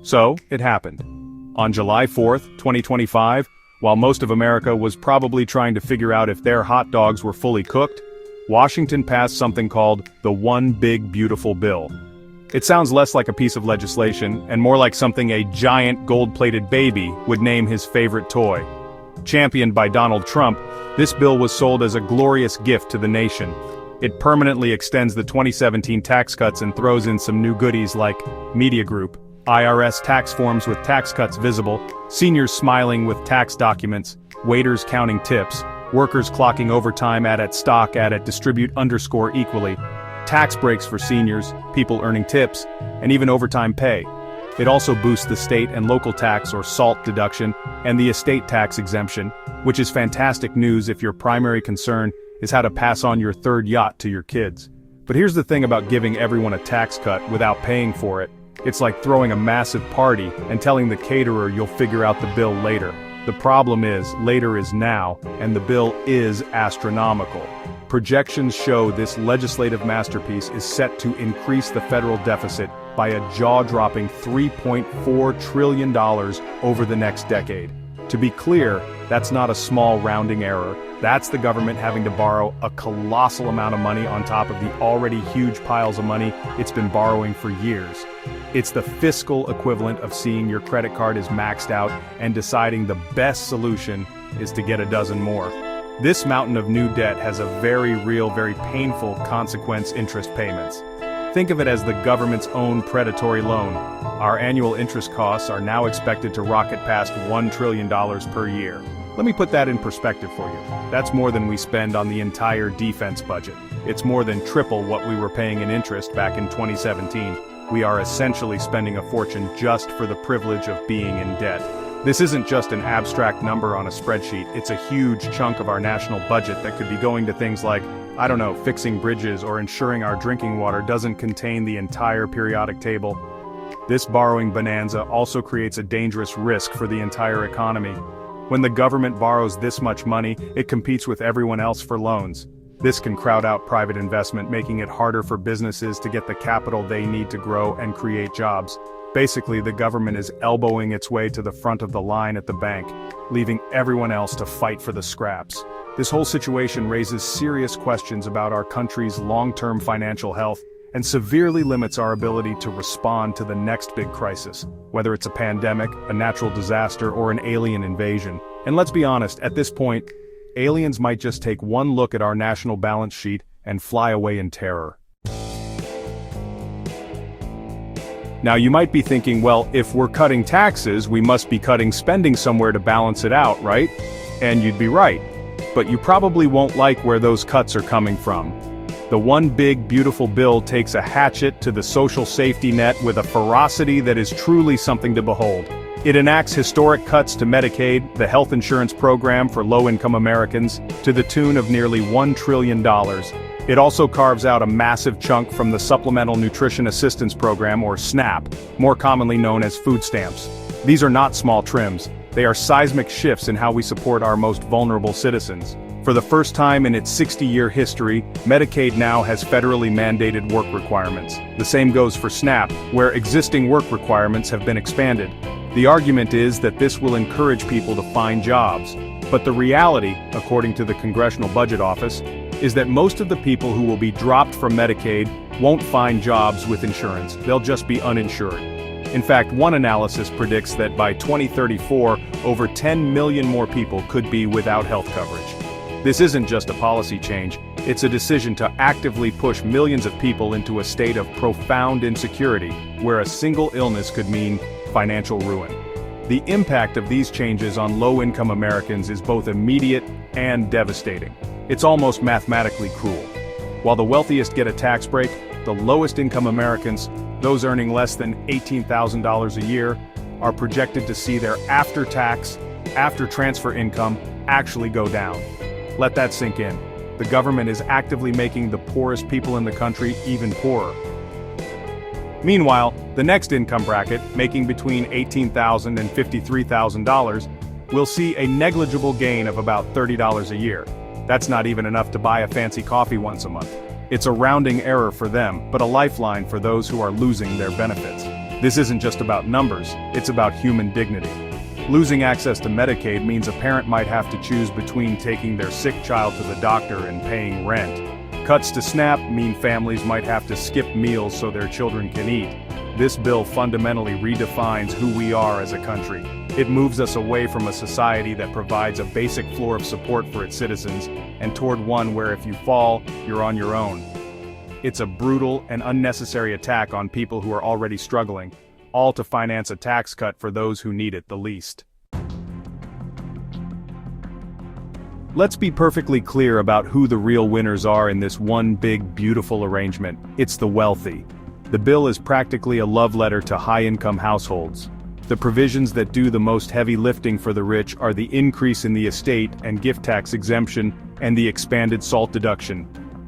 So, it happened. On July 4th, 2025, while most of America was probably trying to figure out if their hot dogs were fully cooked, Washington passed something called the One Big Beautiful Bill. It sounds less like a piece of legislation and more like something a giant gold-plated baby would name his favorite toy. Championed by Donald Trump, this bill was sold as a glorious gift to the nation. It permanently extends the 2017 tax cuts and throws in some new goodies like media group, IRS tax forms with tax cuts visible, seniors smiling with tax documents, waiters counting tips, workers clocking overtime at stock at distribute _equally, tax breaks for seniors, people earning tips, and even overtime pay. It also boosts the state and local tax or SALT deduction and the estate tax exemption, which is fantastic news if your primary concern is how to pass on your third yacht to your kids. But here's the thing about giving everyone a tax cut without paying for it. It's like throwing a massive party and telling the caterer you'll figure out the bill later. The problem is, later is now, and the bill is astronomical. Projections show this legislative masterpiece is set to increase the federal deficit by a jaw-dropping $3.4 trillion over the next decade. To be clear, that's not a small rounding error. That's the government having to borrow a colossal amount of money on top of the already huge piles of money it's been borrowing for years. It's the fiscal equivalent of seeing your credit card is maxed out and deciding the best solution is to get a dozen more. This mountain of new debt has a very real, very painful consequence: interest payments. Think of it as the government's own predatory loan. Our annual interest costs are now expected to rocket past $1 trillion per year. Let me put that in perspective for you. That's more than we spend on the entire defense budget. It's more than triple what we were paying in interest back in 2017. We are essentially spending a fortune just for the privilege of being in debt. This isn't just an abstract number on a spreadsheet, it's a huge chunk of our national budget that could be going to things like, I don't know, fixing bridges or ensuring our drinking water doesn't contain the entire periodic table. This borrowing bonanza also creates a dangerous risk for the entire economy. When the government borrows this much money, it competes with everyone else for loans. This can crowd out private investment, making it harder for businesses to get the capital they need to grow and create jobs. Basically, the government is elbowing its way to the front of the line at the bank, leaving everyone else to fight for the scraps. This whole situation raises serious questions about our country's long-term financial health and severely limits our ability to respond to the next big crisis, whether it's a pandemic, a natural disaster, or an alien invasion. And let's be honest, at this point, aliens might just take one look at our national balance sheet and fly away in terror. Now you might be thinking, well, if we're cutting taxes, we must be cutting spending somewhere to balance it out, right? And you'd be right. But you probably won't like where those cuts are coming from. The One Big Beautiful Bill takes a hatchet to the social safety net with a ferocity that is truly something to behold. It enacts historic cuts to Medicaid, the health insurance program for low-income Americans, to the tune of nearly $1 trillion. It also carves out a massive chunk from the Supplemental Nutrition Assistance Program, or SNAP, more commonly known as food stamps. These are not small trims. They are seismic shifts in how we support our most vulnerable citizens. For the first time in its 60-year history, Medicaid now has federally mandated work requirements. The same goes for SNAP, where existing work requirements have been expanded. The argument is that this will encourage people to find jobs. But the reality, according to the Congressional Budget Office, is that most of the people who will be dropped from Medicaid won't find jobs with insurance. They'll just be uninsured. In fact, one analysis predicts that by 2034, over 10 million more people could be without health coverage. This isn't just a policy change, it's a decision to actively push millions of people into a state of profound insecurity, where a single illness could mean financial ruin. The impact of these changes on low-income Americans is both immediate and devastating. It's almost mathematically cruel. While the wealthiest get a tax break, the lowest-income Americans, those earning less than $18,000 a year, are projected to see their after-tax, after-transfer income actually go down. Let that sink in. The government is actively making the poorest people in the country even poorer. Meanwhile, the next income bracket, making between $18,000 and $53,000, will see a negligible gain of about $30 a year. That's not even enough to buy a fancy coffee once a month. It's a rounding error for them, but a lifeline for those who are losing their benefits. This isn't just about numbers, it's about human dignity. Losing access to Medicaid means a parent might have to choose between taking their sick child to the doctor and paying rent. Cuts to SNAP mean families might have to skip meals so their children can eat. This bill fundamentally redefines who we are as a country. It moves us away from a society that provides a basic floor of support for its citizens, and toward one where if you fall, you're on your own. It's a brutal and unnecessary attack on people who are already struggling, all to finance a tax cut for those who need it the least. Let's be perfectly clear about who the real winners are in this one big, beautiful arrangement. It's the wealthy. The bill is practically a love letter to high-income households. The provisions that do the most heavy lifting for the rich are the increase in the estate and gift tax exemption and the expanded SALT deduction.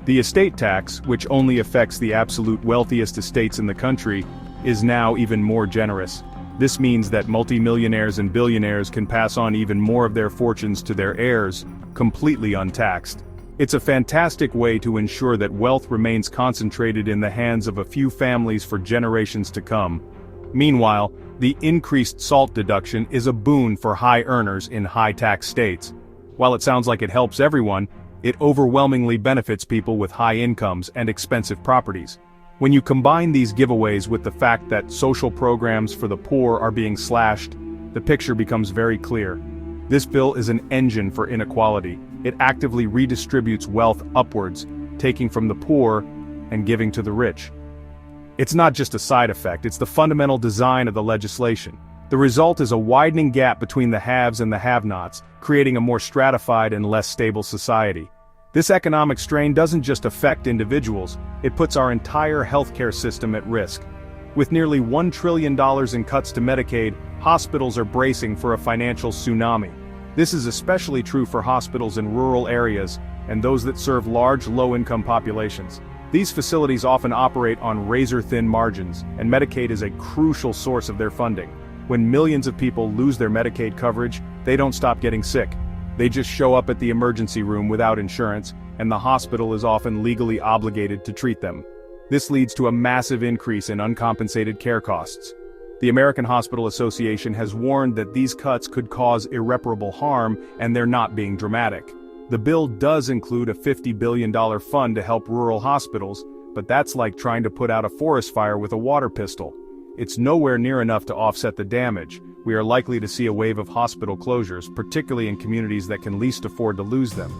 The estate tax, which only affects the absolute wealthiest estates in the country, is now even more generous. This means that multimillionaires and billionaires can pass on even more of their fortunes to their heirs, completely untaxed. It's a fantastic way to ensure that wealth remains concentrated in the hands of a few families for generations to come. Meanwhile, the increased SALT deduction is a boon for high earners in high-tax states. While it sounds like it helps everyone, it overwhelmingly benefits people with high incomes and expensive properties. When you combine these giveaways with the fact that social programs for the poor are being slashed, the picture becomes very clear. This bill is an engine for inequality. It actively redistributes wealth upwards, taking from the poor and giving to the rich. It's not just a side effect, it's the fundamental design of the legislation. The result is a widening gap between the haves and the have-nots, creating a more stratified and less stable society. This economic strain doesn't just affect individuals, it puts our entire healthcare system at risk. With nearly $1 trillion in cuts to Medicaid, hospitals are bracing for a financial tsunami. This is especially true for hospitals in rural areas and those that serve large low-income populations. These facilities often operate on razor-thin margins, and Medicaid is a crucial source of their funding. When millions of people lose their Medicaid coverage, they don't stop getting sick. They just show up at the emergency room without insurance, and the hospital is often legally obligated to treat them. This leads to a massive increase in uncompensated care costs. The American Hospital Association has warned that these cuts could cause irreparable harm, and they're not being dramatic. The bill does include a $50 billion fund to help rural hospitals, but that's like trying to put out a forest fire with a water pistol. It's nowhere near enough to offset the damage. We are likely to see a wave of hospital closures, particularly in communities that can least afford to lose them.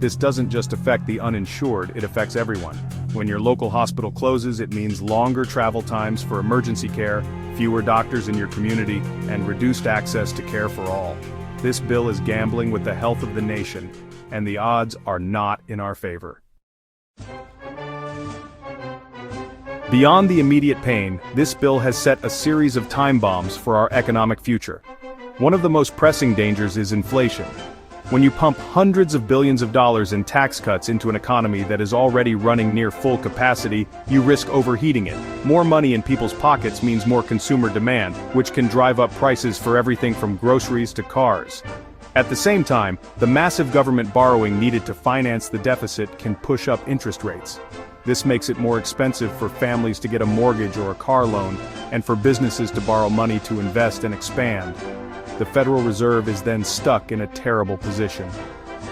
This doesn't just affect the uninsured, it affects everyone. When your local hospital closes, it means longer travel times for emergency care, fewer doctors in your community, and reduced access to care for all. This bill is gambling with the health of the nation, and the odds are not in our favor. Beyond the immediate pain, this bill has set a series of time bombs for our economic future. One of the most pressing dangers is inflation. When you pump hundreds of billions of dollars in tax cuts into an economy that is already running near full capacity, you risk overheating it. More money in people's pockets means more consumer demand, which can drive up prices for everything from groceries to cars. At the same time, the massive government borrowing needed to finance the deficit can push up interest rates. This makes it more expensive for families to get a mortgage or a car loan, and for businesses to borrow money to invest and expand. The Federal Reserve is then stuck in a terrible position.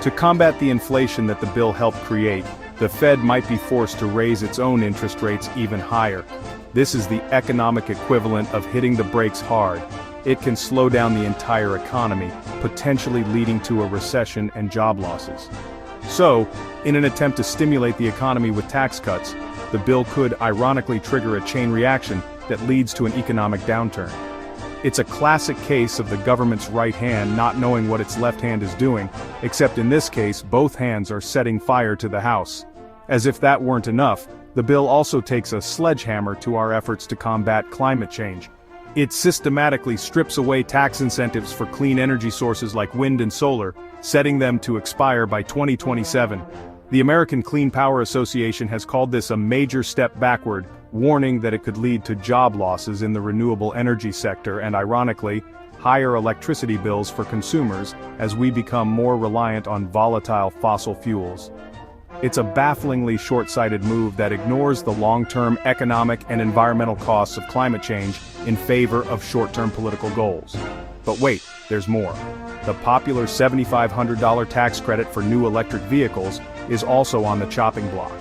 To combat the inflation that the bill helped create, the Fed might be forced to raise its own interest rates even higher. This is the economic equivalent of hitting the brakes hard. It can slow down the entire economy, potentially leading to a recession and job losses. So, in an attempt to stimulate the economy with tax cuts, the bill could ironically trigger a chain reaction that leads to an economic downturn. It's a classic case of the government's right hand not knowing what its left hand is doing, except in this case both hands are setting fire to the house. As if that weren't enough, the bill also takes a sledgehammer to our efforts to combat climate change. It systematically strips away tax incentives for clean energy sources like wind and solar, setting them to expire by 2027. The American Clean Power Association has called this a major step backward, warning that it could lead to job losses in the renewable energy sector and, ironically, higher electricity bills for consumers as we become more reliant on volatile fossil fuels. It's a bafflingly short-sighted move that ignores the long-term economic and environmental costs of climate change in favor of short-term political goals. But wait, there's more. The popular $7,500 tax credit for new electric vehicles is also on the chopping block.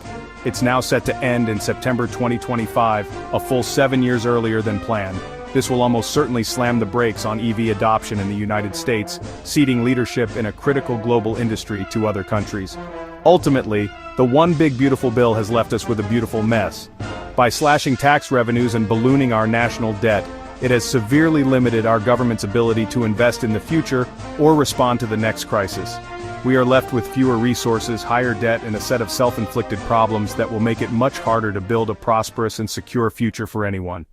It's now set to end in September 2025, a full 7 years earlier than planned. This will almost certainly slam the brakes on EV adoption in the United States, ceding leadership in a critical global industry to other countries. Ultimately, the One Big Beautiful Bill has left us with a beautiful mess. By slashing tax revenues and ballooning our national debt, it has severely limited our government's ability to invest in the future or respond to the next crisis. We are left with fewer resources, higher debt, and a set of self-inflicted problems that will make it much harder to build a prosperous and secure future for anyone.